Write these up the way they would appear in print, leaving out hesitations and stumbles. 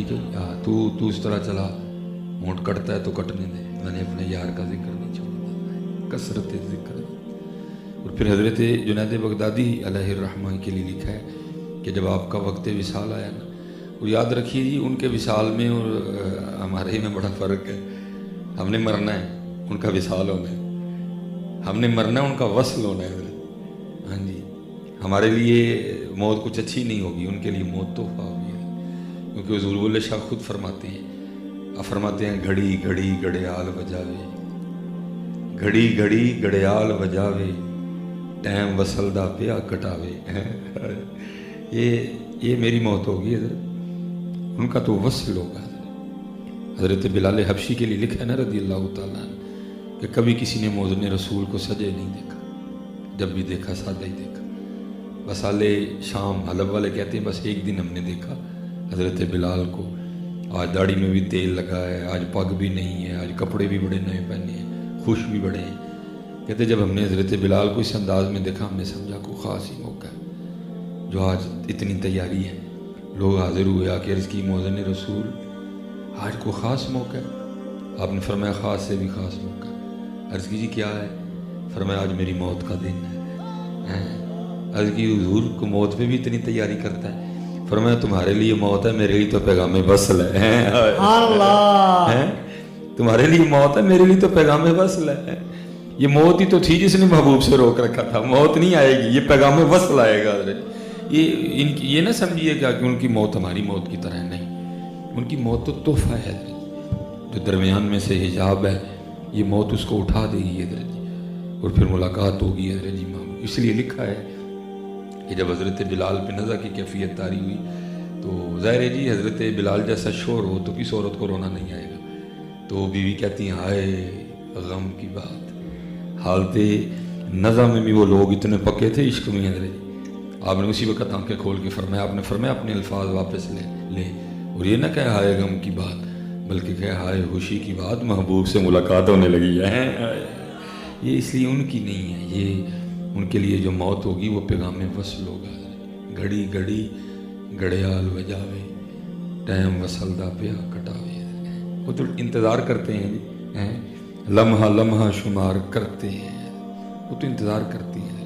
ठीक है हाँ, तू इस तरह चला, होंठ कटता है तो कटने दे, मैंने अपने यार का जिक्र नहीं छोड़ना, कसरत जिक्र। और फिर हज़रत जुनैद बगदादी अलैहिर्रहमा के लिए लिखा है कि जब आपका वक्त विसाल आया ना, और याद रखिए जी उनके विसाल में और हमारे में बड़ा फ़र्क है। हमने मरना है, उनका विसाल होना है। हमने मरना है, उनका वसल होना है। हाँ जी, हमारे लिए मौत कुछ अच्छी नहीं होगी, उनके लिए मौत तोहफा होगी। क्योंकि हुज़ूर बुल्ले शाह खुद फरमाते हैं घड़ी घड़ी गड़ियाल बजावे, घड़ी घड़ी गड़ियाल बजावे, टाइम वसल दा पिया कटावे। ये मेरी मौत होगी हज़रत, उनका तो वसल होगा। हज़रत बिलाल हबशी के लिए लिखा है ना रज़ी अल्लाह तआला कि कभी किसी ने मौज़न रसूल को सजे नहीं देखा, जब भी देखा सादा ही देखा। बस आले शाम हलब वाले कहते हैं बस एक दिन हमने देखा हज़रत बिलाल को, आज दाढ़ी में भी तेल लगा है, आज पग भी नहीं है, आज कपड़े भी बड़े नए पहने हैं, खुश भी बड़े हैं। कहते जब हमने हज़रत बिलाल को इस अंदाज में देखा, हमने समझा को ख़ास ही मौका है, जो आज इतनी तैयारी है, लोग हाजिर हुए आके अर्ज़ की मौज़न रसूल आज को ख़ास मौका है। आपने फरमाया ख़ास से भी ख़ास मौका। अर्ज़ की जी क्या है? फरमाया आज मेरी मौत का दिन है। अर्ज़ की हुज़ूर को मौत पे भी इतनी तैयारी करता है। फरमाया तुम्हारे लिए मौत है, मेरे लिए तो पैगाम वसल है। अल्लाह, तुम्हारे लिए मौत है, मेरे लिए तो पैगाम वसल है। ये मौत ही तो थी जिसने महबूब से रोक रखा था, मौत नहीं आएगी, ये पैगाम वसल आएगा। ये ना समझिएगा कि उनकी मौत हमारी मौत की तरह नहीं, उनकी मौत तो तोहफा है। जो दरमियान में से हिजाब है, ये मौत उसको उठा देगी और फिर मुलाकात होगी जी महबूब। इसलिए लिखा है कि जब हज़रत बिलाल पे नज़ा की कैफियत तारी हुई तो ज़ाहिर है जी हज़रत बिलाल जैसा शोर हो तो किस औरत को रोना नहीं आएगा। तो बीवी कहती हैं हाय गम की बात, हालते नज़ा में भी वो लोग इतने पक्के थे इश्क में। हज़रत आपने उसी वक्त आंखें खोल के फरमाया, आपने फरमाया अपने अल्फाज वापस ले और ये ना कहे हाय गम की बात, बल्कि कहे हाय खुशी की बात, महबूब से मुलाकात होने लगी है। ये इसलिए उनकी नहीं है, ये उनके लिए जो मौत होगी वो पैगाम वसल होगा। घड़ी घड़ी गड़ियाल बजावे, टाइम वसल दा पिया कटावे। वो तो इंतज़ार करते हैं, लम्हा लम्हा शुमार करते हैं, वो तो इंतज़ार करती हैं।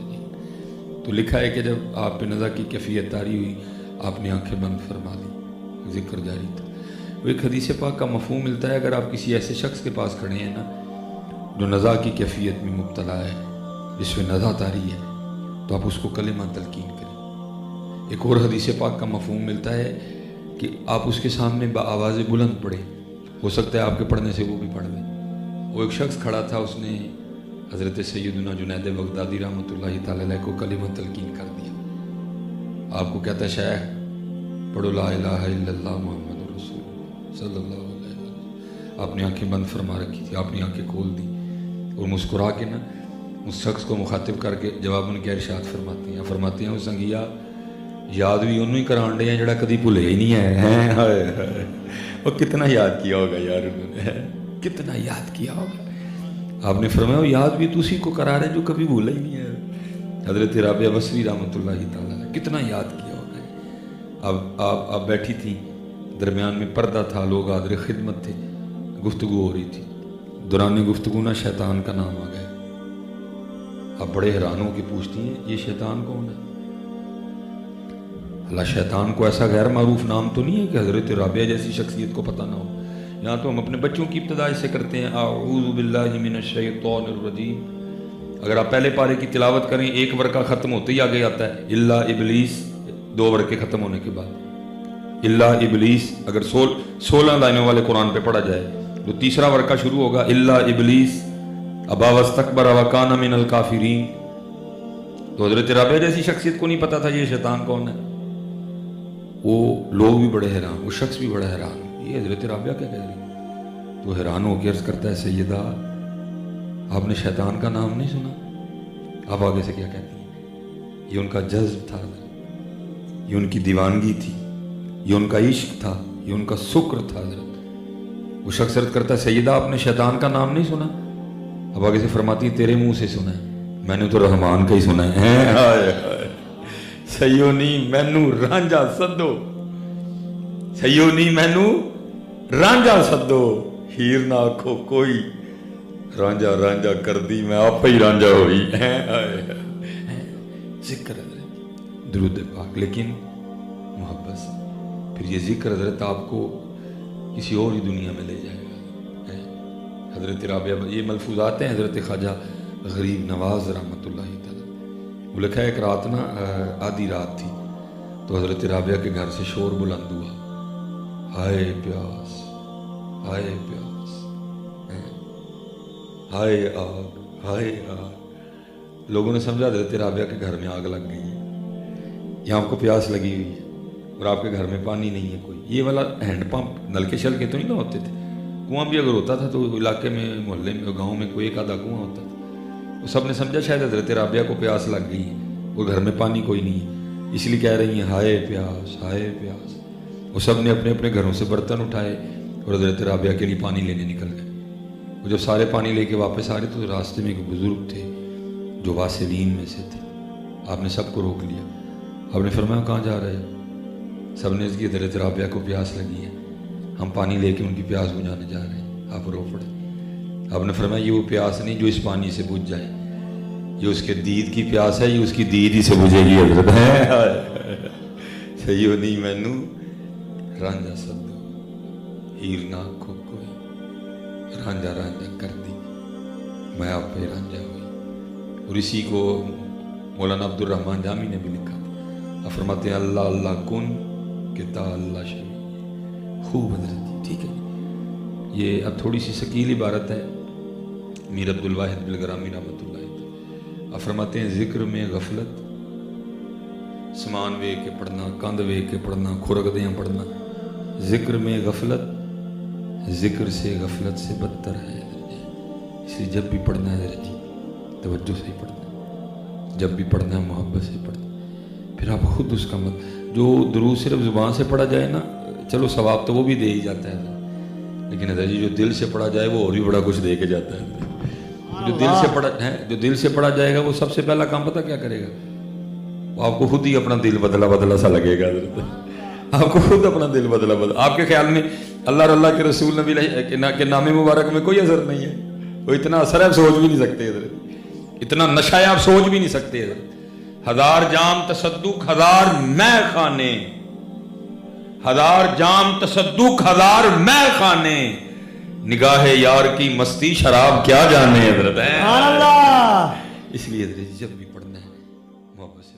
तो लिखा है कि जब आप पे नज़ा की कैफियत तारी हुई, आपने आंखें बंद फरमा दी, जिक्र जारी था। वो एक हदीस पाक का मफ़हूम मिलता है, अगर आप किसी ऐसे शख्स के पास खड़े हैं ना जो नज़ा की कैफियत में मुब्तला है, जिसमें नज़ा तारी है, तो आप उसको कलिमा तलकीन करें। एक और हदीस पाक का मफ़हूम मिलता है कि आप उसके सामने आवाज़ बुलंद पढ़े, हो सकता है आपके पढ़ने से वो भी पढ़ ले। वो एक शख्स खड़ा था, उसने हज़रत सैयदना जुनैद बगदादी रहमतुल्लाहि तआला अलैह को कलिमा तलकीन कर दिया। आपको कहता है शेख पढ़ो ला इलाहा इल्लल्लाह मुहम्मदुर रसूलुल्लाह सल्लल्लाहु अलैहि वसल्लम। आपने आंखें बंद फरमा रखी थी, आपने आंखें खोल दी और मुस्कुरा के ना उस शख्स को मुखातिब करके जवाब उनके इरशाद फरमाती हैं उस संगिया याद भी उन्होंने ही करान डे जड़ा कभी भुले ही नहीं है। वो कितना याद किया होगा यार उन्होंने, कितना याद किया होगा। आपने फरमाया वो याद भी तो उसी को करा रहे जो कभी भूला ही नहीं है। हज़रत राबिया बसरी रहमतुल्लाहि तआला कितना याद किया होगा। अब आप बैठी थी, दरमियान में पर्दा था, लोग आदर खिदमत थे, गुफ्तगू हो रही थी। दौरान गुफ्तगू ना शैतान का नाम आ गया। आप बड़े हैरान हो के पूछती हैं ये शैतान कौन है? अल्लाह शैतान को ऐसा गैर मारूफ नाम तो नहीं है कि हज़रत राबिया जैसी शख्सियत को पता ना हो। यहाँ तो हम अपने बच्चों की इब्तिदा इससे करते हैं आऊज़ु बिल्लाहि मिनश शैतानिर रजीम। अगर आप पहले पारे की तिलावत करें, एक वर्का ख़त्म होते ही आगे आता है इल्ला इबलीस, 2 वर्के ख़त्म होने के बाद इल्ला इबलीस। अगर 16 लाइनों वाले कुरान पे पढ़ा जाए तो तीसरा वर्का शुरू होगा इल्ला इबलीस अबा वस्तकबर व कान मिनल काफिरीन। तो हज़रत राबिया जैसी शख्सियत को नहीं पता था ये शैतान कौन है। वो लोग भी बड़े हैरान, वो शख्स भी बड़ा हैरान, ये हज़रत राबिया क्या कह रही। तो हैरान होकर अर्ज़ करता है सैयदा आपने शैतान का नाम नहीं सुना। आप आगे से क्या कहती हैं? ये उनका जज्ब था, ये उनकी दीवानगी थी, ये उनका इश्क था, ये उनका शुक्र था। हज़रत वो शख्स अर्ज़ करता है सैयदा आपने शैतान का नाम नहीं सुना। अब आगे से फरमाती है तेरे मुंह से सुना है, मैंने तो रहमान का ही सुना है। सयो नहीं मैनू रांझा सदो, ਸਈਓ ਨਹੀਂ ਮੈਨੂੰ ਰਾਂਝਾ ਸੱਦੋ, ਹੀਰ ਨਾ ਆਖੋ ਕੋਈ, ਰਾਂਝਾ ਰਾਂਝਾ ਕਰਦੀ मैं आप ही रांझा हुई। जिक्र दरूद पाक, लेकिन मोहब्बत से। फिर ये जिक्र हजरत आपको किसी और ही दुनिया में ले जाएगा। हजरत राबिया, ये मलफूजात हैं हजरत ख्वाजा गरीब नवाज रहमतुल्लाहि तआला। वो लिखा है एक रात ना आधी रात थी तो हजरत राबिया के घर से शोर बुलंद हुआ, हाय प्यास, हाय प्यास, हाय आग, हाय आग। लोगों ने समझा हजरत राबिया के घर में आग लग गई है, यहाँ आपको प्यास लगी हुई है और आपके घर में पानी नहीं है कोई। ये वाला हैंड पंप नलके शल के तो नहीं ना होते थे, कुआं भी अगर होता था तो इलाके में, मोहल्ले में, गांव में कोई एक आधा कुआं होता था। तो सब ने समझा शायद हजरत राबिया को प्यास लग गई है और घर में पानी कोई नहीं है, इसलिए कह रही हैं हाय प्यास, हाय प्यास। वो सब ने अपने अपने घरों से बर्तन उठाए और हजरत राबिया के लिए पानी लेने निकल गए। वो जब सारे पानी लेके वापस आ रहे तो रास्ते में एक बुजुर्ग थे जो वासिलीन में से थे। आपने सबको रोक लिया, आपने फरमाया कहाँ जा रहे हो? सब ने इसकी हजरत राबिया को प्यास लगी है, हम पानी लेके उनकी प्यास बुझाने जा रहे हैं। आप रो पड़े। आपने फरमाया ये वो प्यास नहीं जो इस पानी से बुझ जाए, ये उसके दीद की प्यास है, ये उसकी दीद ही से बुझेगी। हजरत है सही हो नहीं मैनू रांझा सदो, हीर ना आखो कोई, रांझा रांझा कर दी मैं आप पे रांझा हुई। और इसी को मौलाना अब्दुल रहमान जामी ने भी लिखा था। फरमाते हैं अल्लाह अल्लाह कुन किता अल्लाह शमी। खूब हजरत, ठीक है। ये अब थोड़ी सी शकील इबारत है मीर अब्दुल वाहिद बिलग्रामी रहमतुल्लाह। अब फरमाते हैं जिक्र में गफलत, समान वे के पढ़ना, कंध वे के पढ़ना, खुरगदियाँ पढ़ना। जिक्र में गफलत जिक्र से गफलत से बदतर है। इसलिए जब भी पढ़ना है जी तवज्जो से ही पढ़ना है, जब भी पढ़ना है मोहब्बत से पढ़ना। फिर आप खुद उसका मत, जो दुरूद सिर्फ ज़ुबान से पढ़ा जाए ना, चलो सवाब तो वो भी दे ही जाता है, लेकिन अदा जी जो दिल से पढ़ा जाए वो और भी बड़ा कुछ दे के जाता है। जो दिल से पढ़ा है, जो दिल से पढ़ा जाएगा वो सबसे पहला काम पता क्या करेगा? वो आपको खुद ही अपना दिल बदला बदला सा लगेगा। आपको खुद अपना दिल बदला बदला, आपके ख्याल में अल्लाह अल्लाह के रसूल नबी के नामे मुबारक में कोई असर नहीं है। वो इतना असर है आप सोच भी नहीं सकते, इतना नशा है आप सोच भी नहीं सकते। हजार जाम तसद्दुक हजार मैं खाने, हजार जाम तसद्दुक हजार मैं खाने, निगाहे यार की मस्ती शराब क्या जाने। हजरत है इसलिए जब भी पढ़ना है मोहब्बत से